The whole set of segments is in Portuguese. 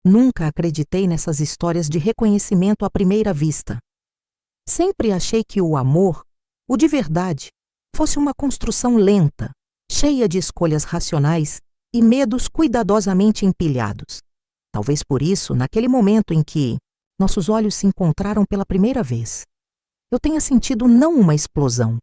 Nunca acreditei nessas histórias de reconhecimento à primeira vista. Sempre achei que o amor, o de verdade, fosse uma construção lenta, cheia de escolhas racionais e medos cuidadosamente empilhados. Talvez por isso, naquele momento em que nossos olhos se encontraram pela primeira vez, eu tenha sentido não uma explosão,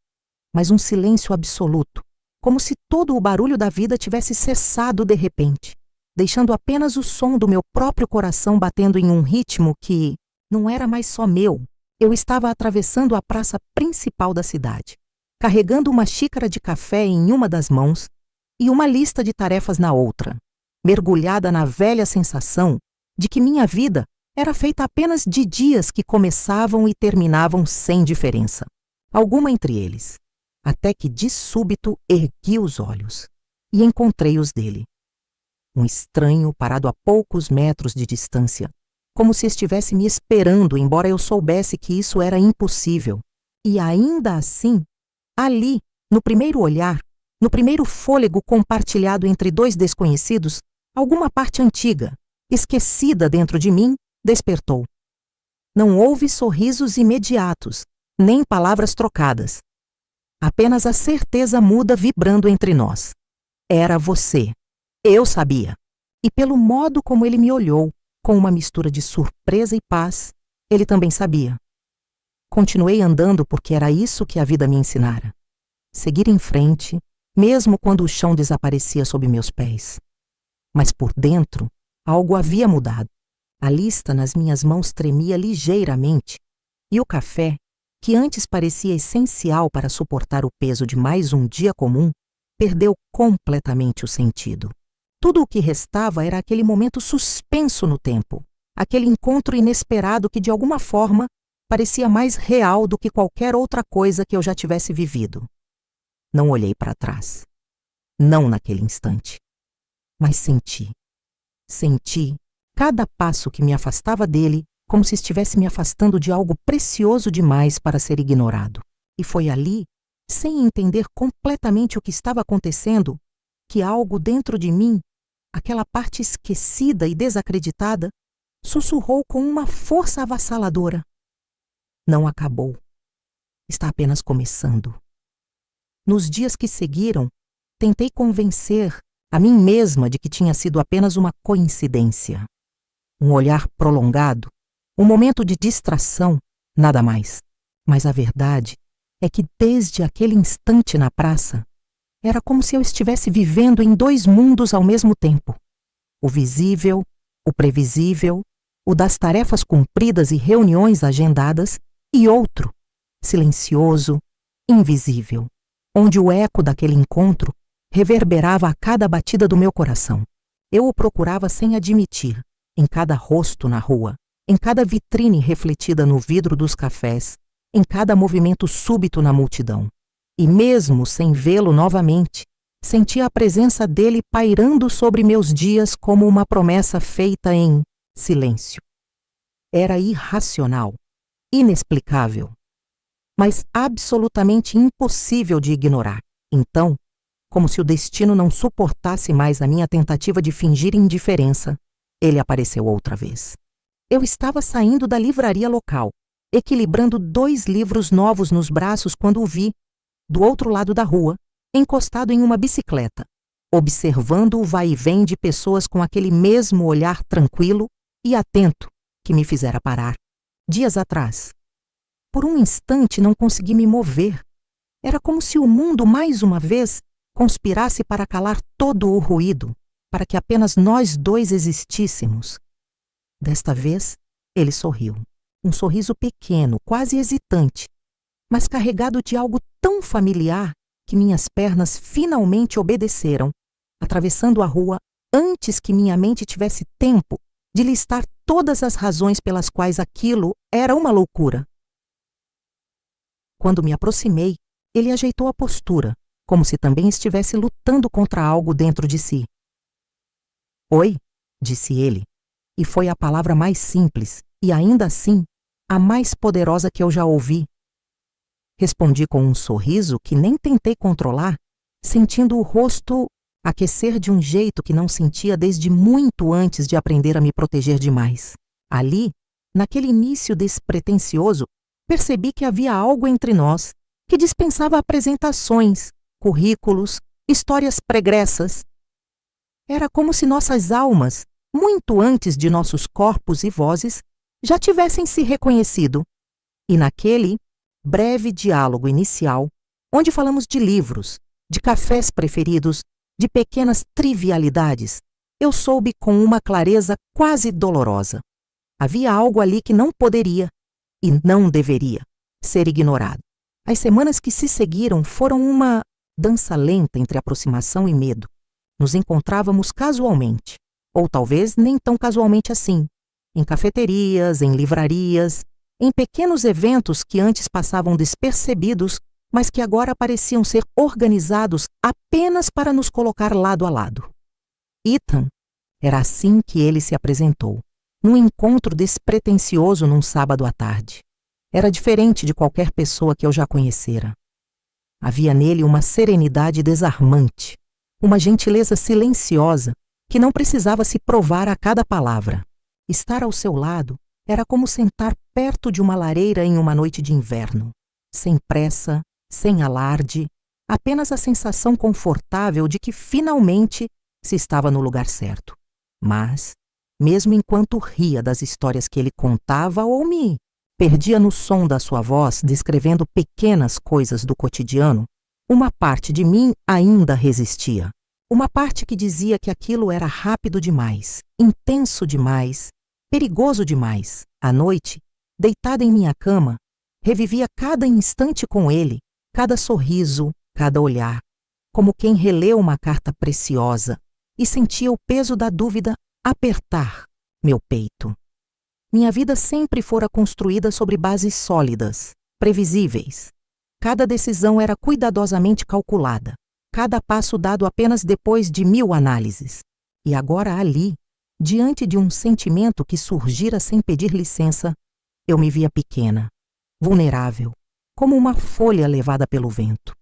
mas um silêncio absoluto, como se todo o barulho da vida tivesse cessado de repente, deixando apenas o som do meu próprio coração batendo em um ritmo que não era mais só meu. Eu estava atravessando a praça principal da cidade, carregando uma xícara de café em uma das mãos e uma lista de tarefas na outra, mergulhada na velha sensação de que minha vida era feita apenas de dias que começavam e terminavam sem diferença, alguma entre eles, até que de súbito ergui os olhos e encontrei os dele. Um estranho parado a poucos metros de distância, como se estivesse me esperando, embora eu soubesse que isso era impossível. E ainda assim, ali, no primeiro olhar, no primeiro fôlego compartilhado entre dois desconhecidos, alguma parte antiga, esquecida dentro de mim, despertou. Não houve sorrisos imediatos, nem palavras trocadas. Apenas a certeza muda vibrando entre nós. Era você. Eu sabia. E pelo modo como ele me olhou, com uma mistura de surpresa e paz, ele também sabia. Continuei andando porque era isso que a vida me ensinara. Seguir em frente, mesmo quando o chão desaparecia sob meus pés. Mas por dentro, algo havia mudado. A lista nas minhas mãos tremia ligeiramente, e o café, que antes parecia essencial para suportar o peso de mais um dia comum, perdeu completamente o sentido. Tudo o que restava era aquele momento suspenso no tempo, aquele encontro inesperado que, de alguma forma, parecia mais real do que qualquer outra coisa que eu já tivesse vivido. Não olhei para trás. Não naquele instante. Mas senti. Senti cada passo que me afastava dele como se estivesse me afastando de algo precioso demais para ser ignorado. E foi ali, sem entender completamente o que estava acontecendo, que algo dentro de mim, aquela parte esquecida e desacreditada, sussurrou com uma força avassaladora. Não acabou. Está apenas começando. Nos dias que seguiram, tentei convencer a mim mesma de que tinha sido apenas uma coincidência. Um olhar prolongado, um momento de distração, nada mais. Mas a verdade é que desde aquele instante na praça, era como se eu estivesse vivendo em dois mundos ao mesmo tempo. O visível, o previsível, o das tarefas cumpridas e reuniões agendadas, e outro, silencioso, invisível, onde o eco daquele encontro reverberava a cada batida do meu coração. Eu o procurava sem admitir, em cada rosto na rua, em cada vitrine refletida no vidro dos cafés, em cada movimento súbito na multidão. E mesmo sem vê-lo novamente, sentia a presença dele pairando sobre meus dias como uma promessa feita em silêncio. Era irracional, inexplicável, mas absolutamente impossível de ignorar. Então, como se o destino não suportasse mais a minha tentativa de fingir indiferença, ele apareceu outra vez. Eu estava saindo da livraria local, equilibrando 2 livros novos nos braços quando o vi, do outro lado da rua, encostado em uma bicicleta, observando o vai e vem de pessoas com aquele mesmo olhar tranquilo e atento que me fizera parar, dias atrás. Por um instante não consegui me mover. Era como se o mundo, mais uma vez, conspirasse para calar todo o ruído, para que apenas nós dois existíssemos. Desta vez, ele sorriu. Um sorriso pequeno, quase hesitante, mas carregado de algo tão familiar que minhas pernas finalmente obedeceram, atravessando a rua antes que minha mente tivesse tempo de listar todas as razões pelas quais aquilo era uma loucura. Quando me aproximei, ele ajeitou a postura, como se também estivesse lutando contra algo dentro de si. "Oi", disse ele, e foi a palavra mais simples, e ainda assim, a mais poderosa que eu já ouvi. Respondi com um sorriso que nem tentei controlar, sentindo o rosto aquecer de um jeito que não sentia desde muito antes de aprender a me proteger demais. Ali, naquele início despretensioso, percebi que havia algo entre nós que dispensava apresentações, currículos, histórias pregressas. Era como se nossas almas, muito antes de nossos corpos e vozes, já tivessem se reconhecido. E naquele breve diálogo inicial, onde falamos de livros, de cafés preferidos, de pequenas trivialidades, eu soube com uma clareza quase dolorosa. Havia algo ali que não poderia, e não deveria, ser ignorado. As semanas que se seguiram foram uma dança lenta entre aproximação e medo. Nos encontrávamos casualmente, ou talvez nem tão casualmente assim, em cafeterias, em livrarias, em pequenos eventos que antes passavam despercebidos, mas que agora pareciam ser organizados apenas para nos colocar lado a lado. Ethan, era assim que ele se apresentou, num encontro despretensioso num sábado à tarde. Era diferente de qualquer pessoa que eu já conhecera. Havia nele uma serenidade desarmante, uma gentileza silenciosa que não precisava se provar a cada palavra. Estar ao seu lado era como sentar perto de uma lareira em uma noite de inverno, sem pressa, sem alarde, apenas a sensação confortável de que finalmente se estava no lugar certo. Mas, mesmo enquanto ria das histórias que ele contava ou me perdia no som da sua voz descrevendo pequenas coisas do cotidiano, uma parte de mim ainda resistia. Uma parte que dizia que aquilo era rápido demais, intenso demais, perigoso demais. À noite, deitada em minha cama, revivia cada instante com ele, cada sorriso, cada olhar, como quem releu uma carta preciosa e sentia o peso da dúvida apertar meu peito. Minha vida sempre fora construída sobre bases sólidas, previsíveis. Cada decisão era cuidadosamente calculada, cada passo dado apenas depois de 1000 análises. E agora ali, diante de um sentimento que surgira sem pedir licença, eu me via pequena, vulnerável, como uma folha levada pelo vento.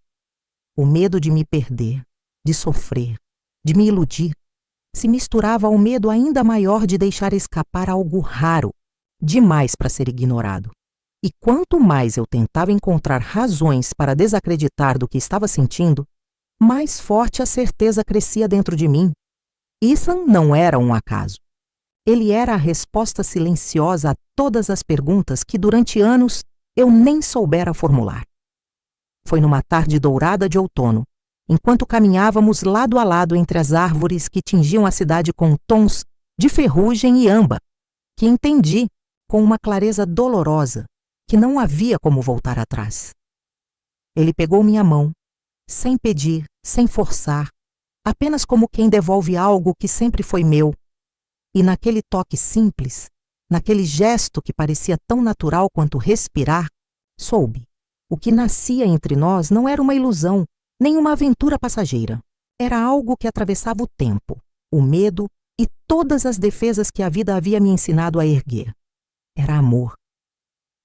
O medo de me perder, de sofrer, de me iludir, se misturava ao medo ainda maior de deixar escapar algo raro, demais para ser ignorado. E quanto mais eu tentava encontrar razões para desacreditar do que estava sentindo, mais forte a certeza crescia dentro de mim. Ethan não era um acaso. Ele era a resposta silenciosa a todas as perguntas que durante anos eu nem soubera formular. Foi numa tarde dourada de outono, enquanto caminhávamos lado a lado entre as árvores que tingiam a cidade com tons de ferrugem e amba, que entendi, com uma clareza dolorosa, que não havia como voltar atrás. Ele pegou minha mão, sem pedir, sem forçar, apenas como quem devolve algo que sempre foi meu. E naquele toque simples, naquele gesto que parecia tão natural quanto respirar, soube. O que nascia entre nós não era uma ilusão, nem uma aventura passageira. Era algo que atravessava o tempo, o medo e todas as defesas que a vida havia me ensinado a erguer. Era amor.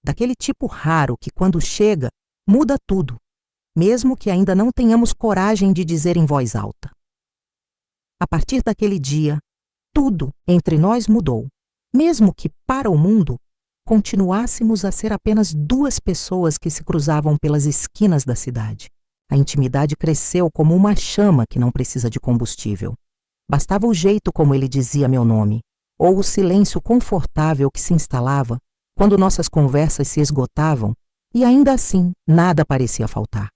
Daquele tipo raro que, quando chega, muda tudo, mesmo que ainda não tenhamos coragem de dizer em voz alta. A partir daquele dia, tudo entre nós mudou, mesmo que, para o mundo, continuássemos a ser apenas duas pessoas que se cruzavam pelas esquinas da cidade. A intimidade cresceu como uma chama que não precisa de combustível. Bastava o jeito como ele dizia meu nome, ou o silêncio confortável que se instalava quando nossas conversas se esgotavam, e ainda assim nada parecia faltar.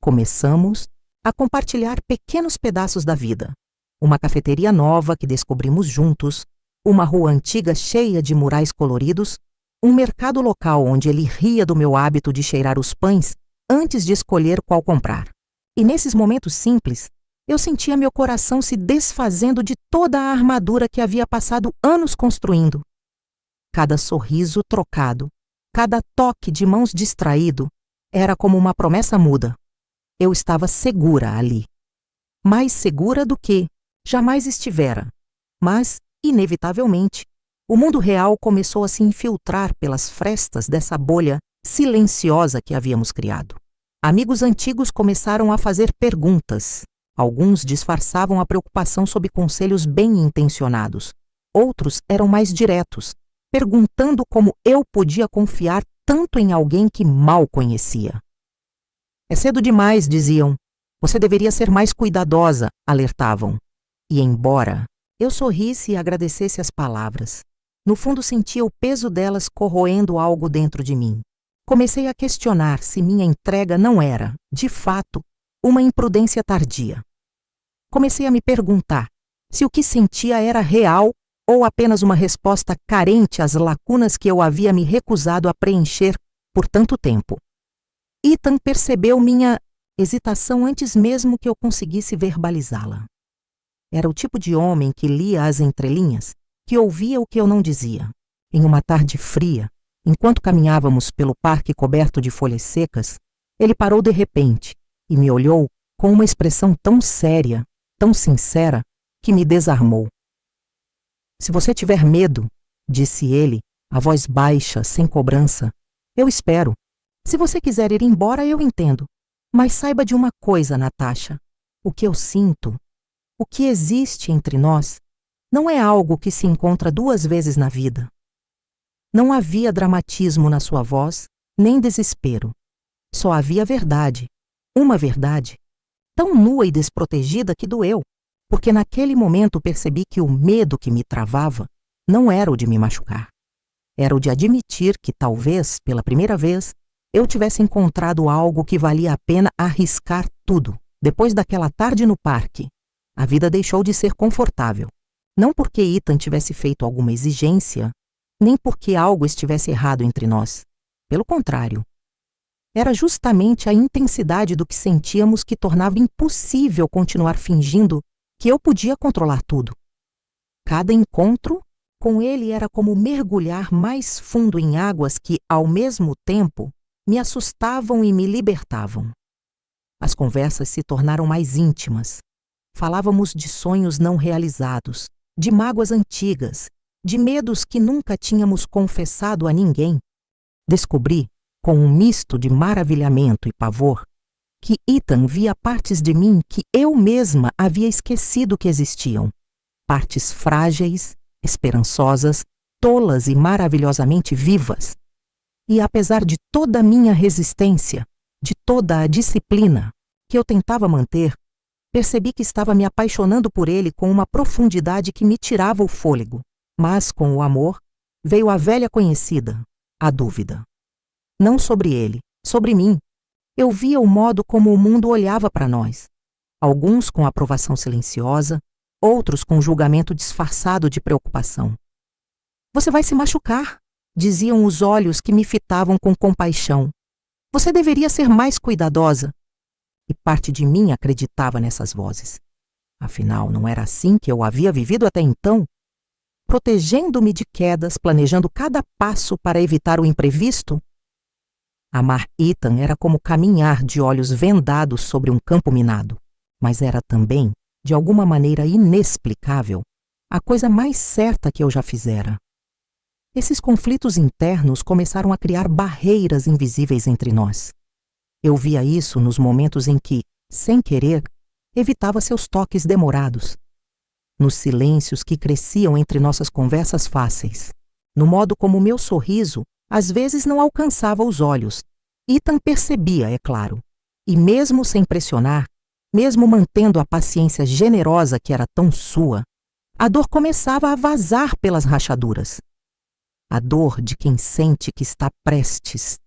Começamos a compartilhar pequenos pedaços da vida. Uma cafeteria nova que descobrimos juntos, uma rua antiga cheia de murais coloridos, um mercado local onde ele ria do meu hábito de cheirar os pães antes de escolher qual comprar. E nesses momentos simples, eu sentia meu coração se desfazendo de toda a armadura que havia passado anos construindo. Cada sorriso trocado, cada toque de mãos distraído, era como uma promessa muda. Eu estava segura ali. Mais segura do que jamais estivera. Mas, inevitavelmente, o mundo real começou a se infiltrar pelas frestas dessa bolha silenciosa que havíamos criado. Amigos antigos começaram a fazer perguntas, Alguns disfarçavam a preocupação sob conselhos bem-intencionados. Outros eram mais diretos, perguntando como eu podia confiar tanto em alguém que mal conhecia. É cedo demais, diziam. Você deveria ser mais cuidadosa, alertavam. E embora eu sorrisse e agradecesse as palavras, no fundo sentia o peso delas corroendo algo dentro de mim. Comecei a questionar se minha entrega não era, de fato, uma imprudência tardia. Comecei a me perguntar se o que sentia era real ou apenas uma resposta carente às lacunas que eu havia me recusado a preencher por tanto tempo. Ethan percebeu minha hesitação antes mesmo que eu conseguisse verbalizá-la. Era o tipo de homem que lia as entrelinhas, que ouvia o que eu não dizia. Em uma tarde fria, enquanto caminhávamos pelo parque coberto de folhas secas, ele parou de repente e me olhou com uma expressão tão séria, tão sincera, que me desarmou. Se você tiver medo, disse ele, a voz baixa, sem cobrança, eu espero. Se você quiser ir embora, eu entendo. Mas saiba de uma coisa, Natasha. O que eu sinto, o que existe entre nós, não é algo que se encontra 2 vezes na vida. Não havia dramatismo na sua voz, nem desespero. Só havia verdade. Uma verdade, tão nua e desprotegida que doeu, porque naquele momento percebi que o medo que me travava não era o de me machucar. Era o de admitir que talvez, pela primeira vez, eu tivesse encontrado algo que valia a pena arriscar tudo. Depois daquela tarde no parque, a vida deixou de ser confortável. Não porque Ethan tivesse feito alguma exigência, nem porque algo estivesse errado entre nós. Pelo contrário. Era justamente a intensidade do que sentíamos que tornava impossível continuar fingindo que eu podia controlar tudo. Cada encontro com ele era como mergulhar mais fundo em águas que, ao mesmo tempo, me assustavam e me libertavam. As conversas se tornaram mais íntimas. Falávamos de sonhos não realizados, de mágoas antigas, de medos que nunca tínhamos confessado a ninguém. Descobri, com um misto de maravilhamento e pavor, que Ethan via partes de mim que eu mesma havia esquecido que existiam. Partes frágeis, esperançosas, tolas e maravilhosamente vivas. E apesar de toda a minha resistência, de toda a disciplina que eu tentava manter, percebi que estava me apaixonando por ele com uma profundidade que me tirava o fôlego. Mas, com o amor, veio a velha conhecida, a dúvida. Não sobre ele, sobre mim. Eu via o modo como o mundo olhava para nós. Alguns com aprovação silenciosa, outros com julgamento disfarçado de preocupação. Você vai se machucar, diziam os olhos que me fitavam com compaixão. Você deveria ser mais cuidadosa. E parte de mim acreditava nessas vozes. Afinal, não era assim que eu havia vivido até então? Protegendo-me de quedas, planejando cada passo para evitar o imprevisto? Amar Ethan era como caminhar de olhos vendados sobre um campo minado, mas era também, de alguma maneira inexplicável, a coisa mais certa que eu já fizera. Esses conflitos internos começaram a criar barreiras invisíveis entre nós. Eu via isso nos momentos em que, sem querer, evitava seus toques demorados, nos silêncios que cresciam entre nossas conversas fáceis, no modo como meu sorriso às vezes não alcançava os olhos. Ethan percebia, é claro, e mesmo sem pressionar, mesmo mantendo a paciência generosa que era tão sua, a dor começava a vazar pelas rachaduras. A dor de quem sente que está prestes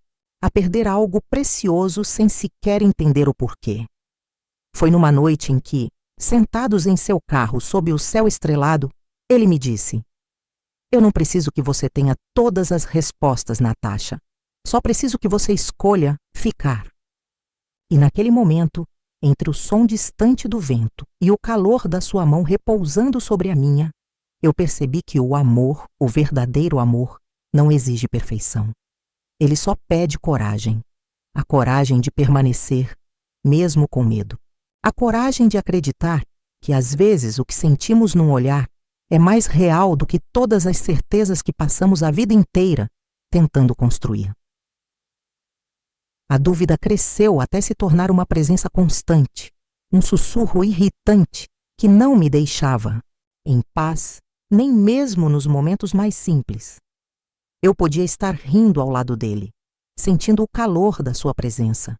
a perder algo precioso sem sequer entender o porquê. Foi numa noite em que, sentados em seu carro sob o céu estrelado, ele me disse: eu não preciso que você tenha todas as respostas, Natasha. Só preciso que você escolha ficar. E naquele momento, entre o som distante do vento e o calor da sua mão repousando sobre a minha, eu percebi que o amor, o verdadeiro amor, não exige perfeição. Ele só pede coragem. A coragem de permanecer, mesmo com medo. A coragem de acreditar que, às vezes, o que sentimos num olhar é mais real do que todas as certezas que passamos a vida inteira tentando construir. A dúvida cresceu até se tornar uma presença constante, um sussurro irritante que não me deixava em paz, nem mesmo nos momentos mais simples. Eu podia estar rindo ao lado dele, sentindo o calor da sua presença.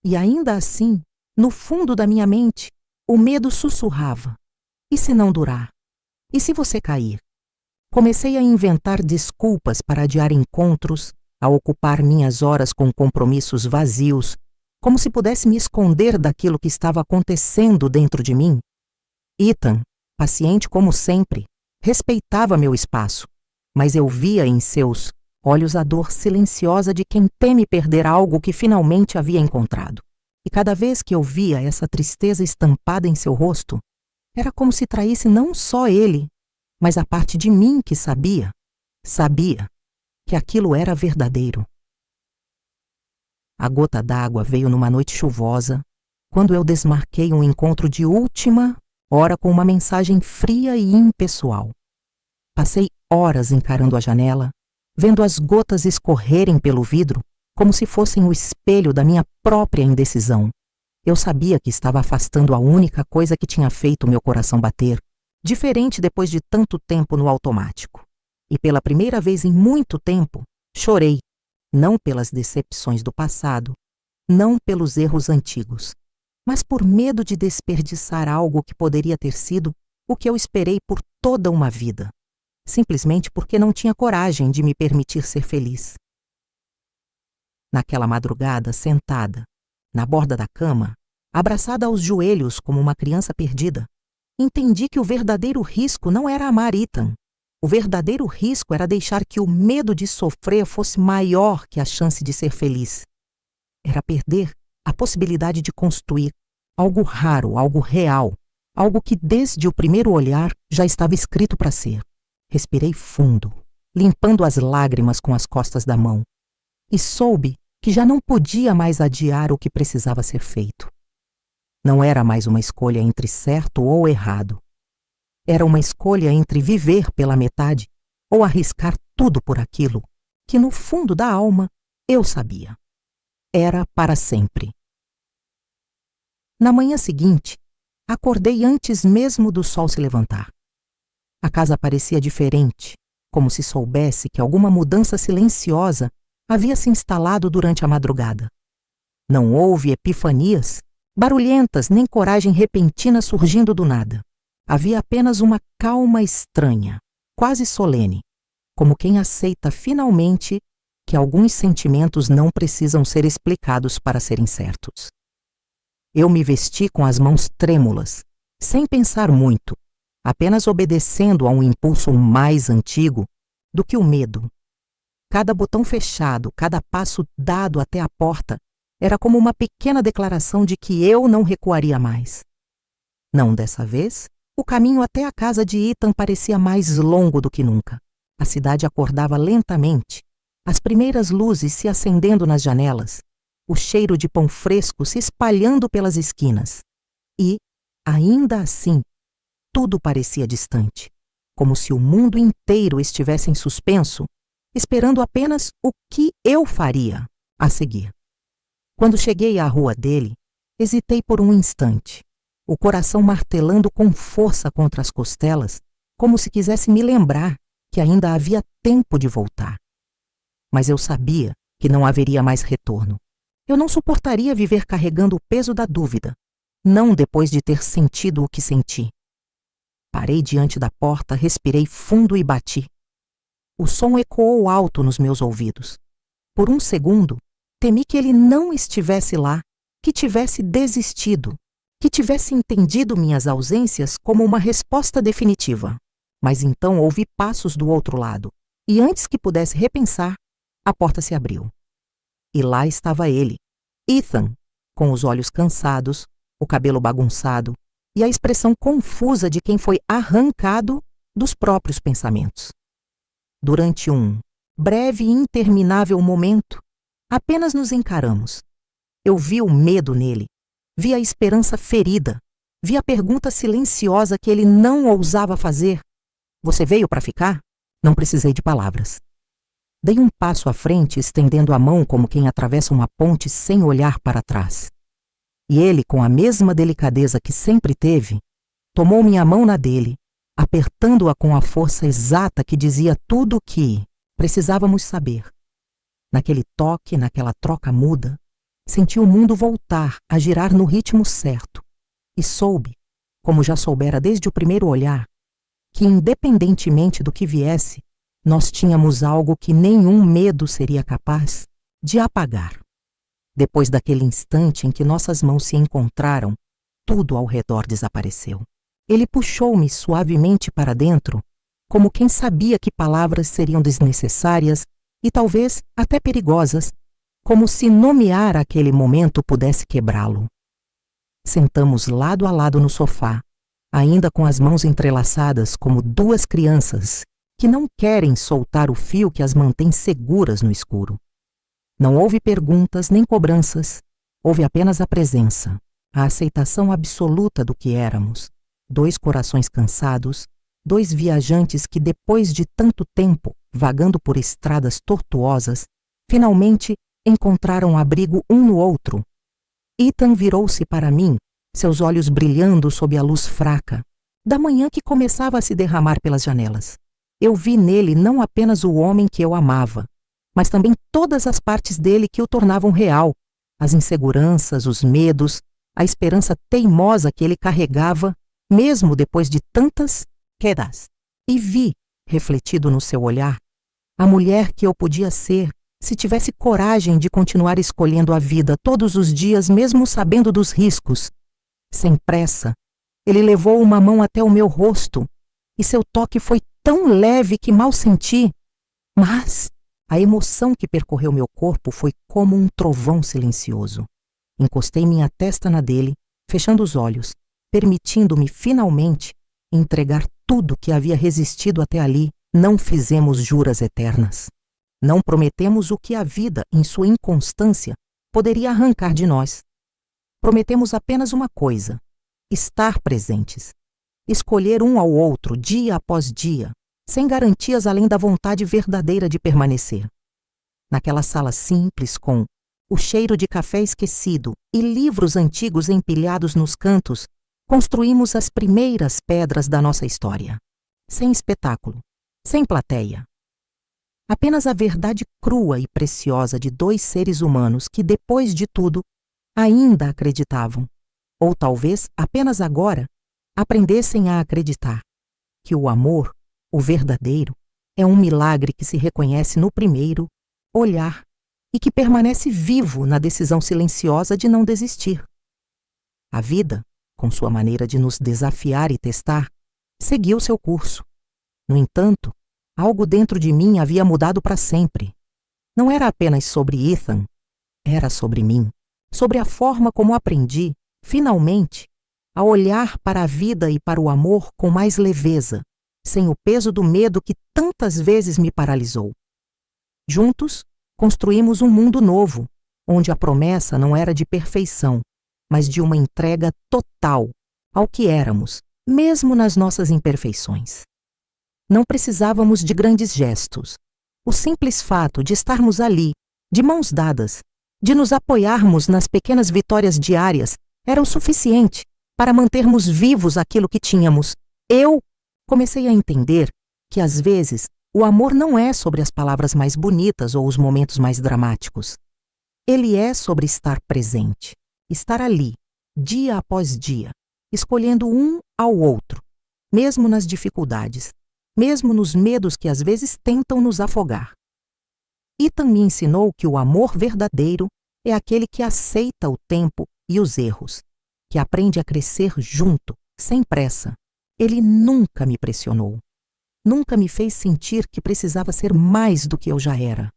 E ainda assim, no fundo da minha mente, o medo sussurrava: e se não durar? E se você cair? Comecei a inventar desculpas para adiar encontros, a ocupar minhas horas com compromissos vazios, como se pudesse me esconder daquilo que estava acontecendo dentro de mim. Ethan, paciente como sempre, respeitava meu espaço, mas eu via em seus olhos a dor silenciosa de quem teme perder algo que finalmente havia encontrado. E cada vez que eu via essa tristeza estampada em seu rosto, era como se traísse não só ele, mas a parte de mim que sabia que aquilo era verdadeiro. A gota d'água veio numa noite chuvosa, quando eu desmarquei um encontro de última hora com uma mensagem fria e impessoal. Passei horas encarando a janela, vendo as gotas escorrerem pelo vidro, como se fossem o espelho da minha própria indecisão. Eu sabia que estava afastando a única coisa que tinha feito meu coração bater, diferente depois de tanto tempo no automático. E pela primeira vez em muito tempo, chorei, não pelas decepções do passado, não pelos erros antigos, mas por medo de desperdiçar algo que poderia ter sido o que eu esperei por toda uma vida, simplesmente porque não tinha coragem de me permitir ser feliz. Naquela madrugada, sentada, na borda da cama, abraçada aos joelhos como uma criança perdida, entendi que o verdadeiro risco não era amar Ethan. O verdadeiro risco era deixar que o medo de sofrer fosse maior que a chance de ser feliz. Era perder a possibilidade de construir algo raro, algo real, algo que desde o primeiro olhar já estava escrito para ser. Respirei fundo, limpando as lágrimas com as costas da mão, e soube que já não podia mais adiar o que precisava ser feito. Não era mais uma escolha entre certo ou errado. Era uma escolha entre viver pela metade ou arriscar tudo por aquilo que, no fundo da alma, eu sabia. Era para sempre. Na manhã seguinte, acordei antes mesmo do sol se levantar. A casa parecia diferente, como se soubesse que alguma mudança silenciosa havia se instalado durante a madrugada. Não houve epifanias barulhentas nem coragem repentina surgindo do nada. Havia apenas uma calma estranha, quase solene, como quem aceita finalmente que alguns sentimentos não precisam ser explicados para serem certos. Eu me vesti com as mãos trêmulas, sem pensar muito, apenas obedecendo a um impulso mais antigo do que o medo. Cada botão fechado, cada passo dado até a porta, era como uma pequena declaração de que eu não recuaria mais. Não dessa vez, o caminho até a casa de Ethan parecia mais longo do que nunca. A cidade acordava lentamente, as primeiras luzes se acendendo nas janelas, o cheiro de pão fresco se espalhando pelas esquinas. E, ainda assim, tudo parecia distante, como se o mundo inteiro estivesse em suspenso, esperando apenas o que eu faria a seguir. Quando cheguei à rua dele, hesitei por um instante, o coração martelando com força contra as costelas, como se quisesse me lembrar que ainda havia tempo de voltar. Mas eu sabia que não haveria mais retorno. Eu não suportaria viver carregando o peso da dúvida, não depois de ter sentido o que senti. Parei diante da porta, respirei fundo e bati. O som ecoou alto nos meus ouvidos. Por um segundo, temi que ele não estivesse lá, que tivesse desistido, que tivesse entendido minhas ausências como uma resposta definitiva. Mas então ouvi passos do outro lado, e antes que pudesse repensar, a porta se abriu. E lá estava ele, Ethan, com os olhos cansados, o cabelo bagunçado e a expressão confusa de quem foi arrancado dos próprios pensamentos. Durante um breve e interminável momento, apenas nos encaramos. Eu vi o medo nele, vi a esperança ferida, vi a pergunta silenciosa que ele não ousava fazer. Você veio para ficar? Não precisei de palavras. Dei um passo à frente, estendendo a mão como quem atravessa uma ponte sem olhar para trás. E ele, com a mesma delicadeza que sempre teve, tomou minha mão na dele, apertando-a com a força exata que dizia tudo o que precisávamos saber. Naquele toque, naquela troca muda, senti o mundo voltar a girar no ritmo certo e soube, como já soubera desde o primeiro olhar, que independentemente do que viesse, nós tínhamos algo que nenhum medo seria capaz de apagar. Depois daquele instante em que nossas mãos se encontraram, tudo ao redor desapareceu. Ele puxou-me suavemente para dentro, como quem sabia que palavras seriam desnecessárias e talvez até perigosas, como se nomear aquele momento pudesse quebrá-lo. Sentamos lado a lado no sofá, ainda com as mãos entrelaçadas como duas crianças que não querem soltar o fio que as mantém seguras no escuro. Não houve perguntas nem cobranças, houve apenas a presença, a aceitação absoluta do que éramos. Dois corações cansados, dois viajantes que depois de tanto tempo, vagando por estradas tortuosas, finalmente encontraram abrigo um no outro. Ethan virou-se para mim, seus olhos brilhando sob a luz fraca, da manhã que começava a se derramar pelas janelas. Eu vi nele não apenas o homem que eu amava, mas também todas as partes dele que o tornavam real, as inseguranças, os medos, a esperança teimosa que ele carregava, mesmo depois de tantas quedas. E vi, refletido no seu olhar, a mulher que eu podia ser se tivesse coragem de continuar escolhendo a vida todos os dias, mesmo sabendo dos riscos. Sem pressa, ele levou uma mão até o meu rosto, e seu toque foi tão leve que mal senti, mas a emoção que percorreu meu corpo foi como um trovão silencioso. Encostei minha testa na dele, fechando os olhos, permitindo-me finalmente entregar tudo que havia resistido até ali. Não fizemos juras eternas. Não prometemos o que a vida, em sua inconstância, poderia arrancar de nós. Prometemos apenas uma coisa: estar presentes. Escolher um ao outro, dia após dia, sem garantias além da vontade verdadeira de permanecer. Naquela sala simples, com o cheiro de café esquecido e livros antigos empilhados nos cantos, construímos as primeiras pedras da nossa história. Sem espetáculo, sem plateia. Apenas a verdade crua e preciosa de dois seres humanos que, depois de tudo, ainda acreditavam, ou talvez apenas agora, aprendessem a acreditar, que o amor, o verdadeiro, é um milagre que se reconhece no primeiro olhar e que permanece vivo na decisão silenciosa de não desistir. A vida, com sua maneira de nos desafiar e testar, seguiu seu curso. No entanto, algo dentro de mim havia mudado para sempre. Não era apenas sobre Ethan, era sobre mim, sobre a forma como aprendi, finalmente, a olhar para a vida e para o amor com mais leveza, sem o peso do medo que tantas vezes me paralisou. Juntos, construímos um mundo novo, onde a promessa não era de perfeição, mas de uma entrega total ao que éramos, mesmo nas nossas imperfeições. Não precisávamos de grandes gestos. O simples fato de estarmos ali, de mãos dadas, de nos apoiarmos nas pequenas vitórias diárias, era o suficiente para mantermos vivos aquilo que tínhamos. Eu comecei a entender que, às vezes, o amor não é sobre as palavras mais bonitas ou os momentos mais dramáticos. Ele é sobre estar presente, estar ali, dia após dia, escolhendo um ao outro, mesmo nas dificuldades, mesmo nos medos que às vezes tentam nos afogar. Ethan me ensinou que o amor verdadeiro é aquele que aceita o tempo e os erros, que aprende a crescer junto, sem pressa. Ele nunca me pressionou. Nunca me fez sentir que precisava ser mais do que eu já era.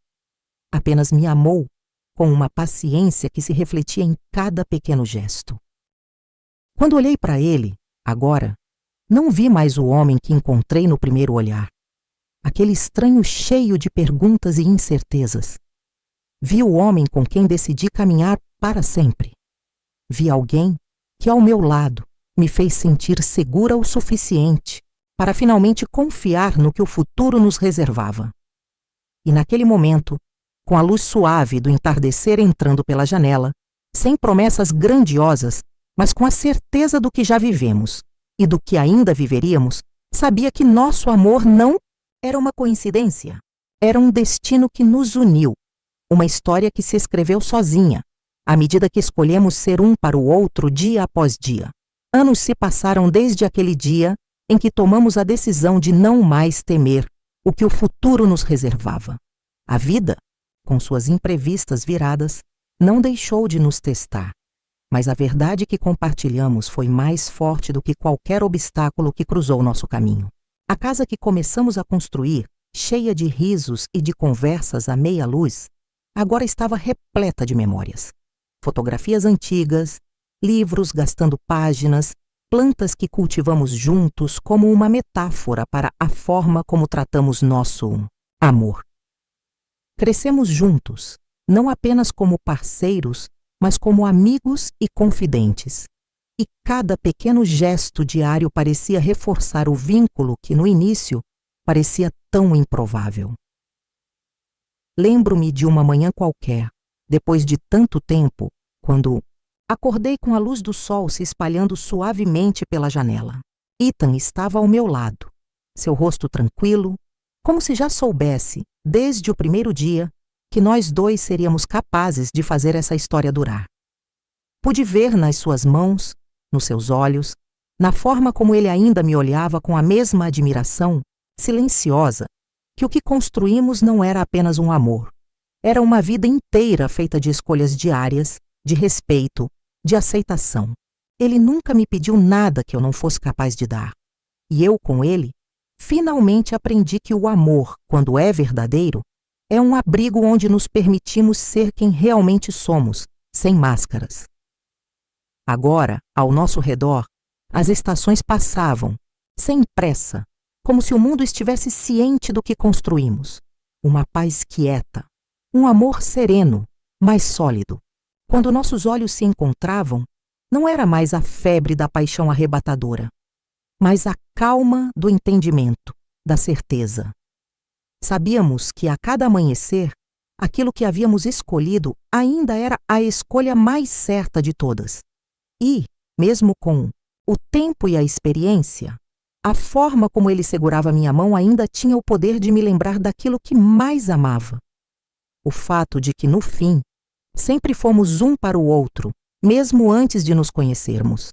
Apenas me amou com uma paciência que se refletia em cada pequeno gesto. Quando olhei para ele, agora, não vi mais o homem que encontrei no primeiro olhar. Aquele estranho cheio de perguntas e incertezas. Vi o homem com quem decidi caminhar para sempre. Vi alguém que, ao meu lado, me fez sentir segura o suficiente para finalmente confiar no que o futuro nos reservava. E naquele momento, com a luz suave do entardecer entrando pela janela, sem promessas grandiosas, mas com a certeza do que já vivemos e do que ainda viveríamos, sabia que nosso amor não era uma coincidência, era um destino que nos uniu, uma história que se escreveu sozinha, à medida que escolhemos ser um para o outro dia após dia. Anos se passaram desde aquele dia em que tomamos a decisão de não mais temer o que o futuro nos reservava. A vida, com suas imprevistas viradas, não deixou de nos testar, mas a verdade que compartilhamos foi mais forte do que qualquer obstáculo que cruzou nosso caminho. A casa que começamos a construir, cheia de risos e de conversas à meia luz, agora estava repleta de memórias. Fotografias antigas, livros gastando páginas, plantas que cultivamos juntos como uma metáfora para a forma como tratamos nosso amor. Crescemos juntos, não apenas como parceiros, mas como amigos e confidentes. E cada pequeno gesto diário parecia reforçar o vínculo que, no início, parecia tão improvável. Lembro-me de uma manhã qualquer, depois de tanto tempo, quando acordei com a luz do sol se espalhando suavemente pela janela. Ethan estava ao meu lado, seu rosto tranquilo, como se já soubesse, desde o primeiro dia, que nós dois seríamos capazes de fazer essa história durar. Pude ver nas suas mãos, nos seus olhos, na forma como ele ainda me olhava com a mesma admiração, silenciosa, que o que construímos não era apenas um amor. Era uma vida inteira feita de escolhas diárias, de respeito, de aceitação. Ele nunca me pediu nada que eu não fosse capaz de dar. E eu, com ele, finalmente aprendi que o amor, quando é verdadeiro, é um abrigo onde nos permitimos ser quem realmente somos, sem máscaras. Agora, ao nosso redor, as estações passavam, sem pressa, como se o mundo estivesse ciente do que construímos. Uma paz quieta, um amor sereno, mais sólido. Quando nossos olhos se encontravam, não era mais a febre da paixão arrebatadora, mas a calma do entendimento, da certeza. Sabíamos que a cada amanhecer, aquilo que havíamos escolhido ainda era a escolha mais certa de todas. E, mesmo com o tempo e a experiência, a forma como ele segurava minha mão ainda tinha o poder de me lembrar daquilo que mais amava. O fato de que, no fim, sempre fomos um para o outro, mesmo antes de nos conhecermos.